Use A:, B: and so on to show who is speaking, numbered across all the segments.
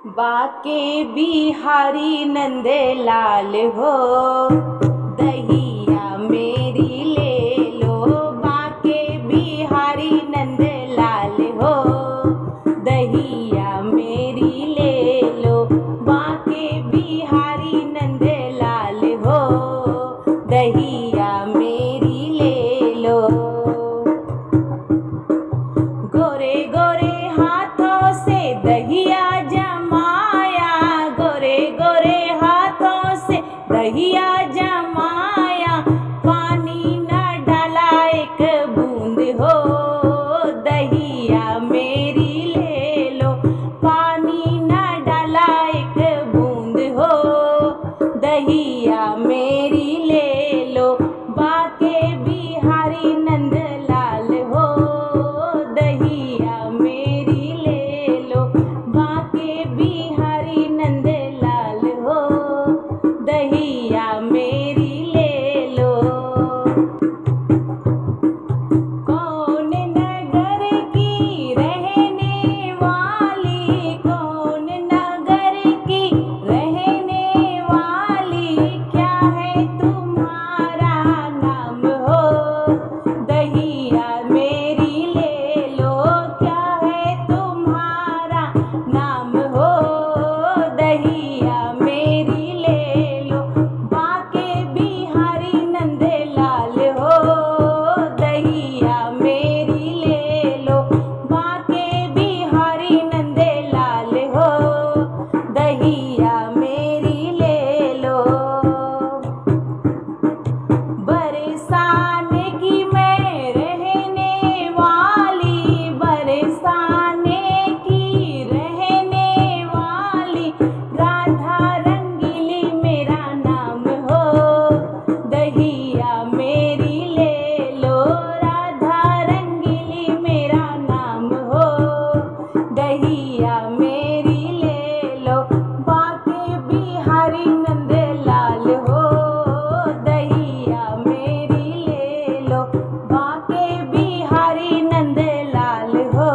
A: बाके बिहारी नंद लाल हो, दहिया मेरी ले लो। बाके बिहारी नंद लाल हो, दहिया मेरी ले लो। बाके बिहारी नंद लाल हो, दहिया मेरी ले लो। गोरे गोरे हाथों से दहिया जमाया, गोरे गोरे हाथों से दहिया जमाया। पानी न डाला एक बूंद हो, दहिया मेरी ले लो। पानी न डाला एक बूंद हो, दहिया मेरी ले लो। बाके बिहारी नंद लाल हो, दहिया मेरी ले लो। बाके बिहारी नंद लाल हो, दहिया मेरी ले लो। कौन नगर की रहने वाली, कौन नगर की रहने वाली। क्या है तुम्हारा नाम हो, दहिया मेरी ले लो। क्या है तुम्हारा नाम हो, दहिया मेरी ले लो। बाके बिहारी नंद लाल हो, दहिया मेरी ले लो। बाके बिहारी नंद लाल हो, दहिया मेरी ले लो। बरसाने की मैं रहने वाली, बरसाने की रहने वाली। राधा रंगीली मेरा नाम हो, दहिया मेरी ले लो। राधा रंगीली मेरा नाम हो, दहिया मेरी ले लो। बाके बिहारी नंद लाल हो, दहिया मेरी ले लो। बाके बिहारी नंद लाल हो,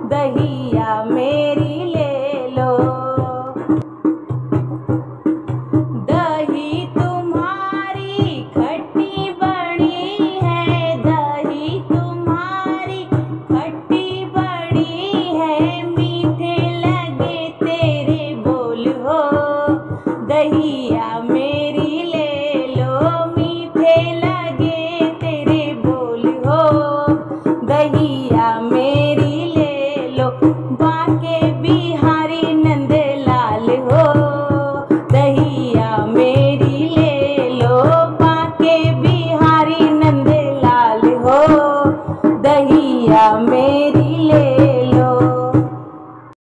A: दहिया मेरी ले लो। दही तुम्हारी खट्टी बड़ी है, दही तुम्हारी खट्टी बड़ी है। मीठे लगे तेरे बोल हो, दहिया मेरी ले लो। मीठे लगे तेरे बोल हो, दहिया मेरी ले लो। बाके बिहारी नंद लाल हो, दहिया मेरी ले लो। बाके बिहारी नंद लाल हो, दहिया मेरी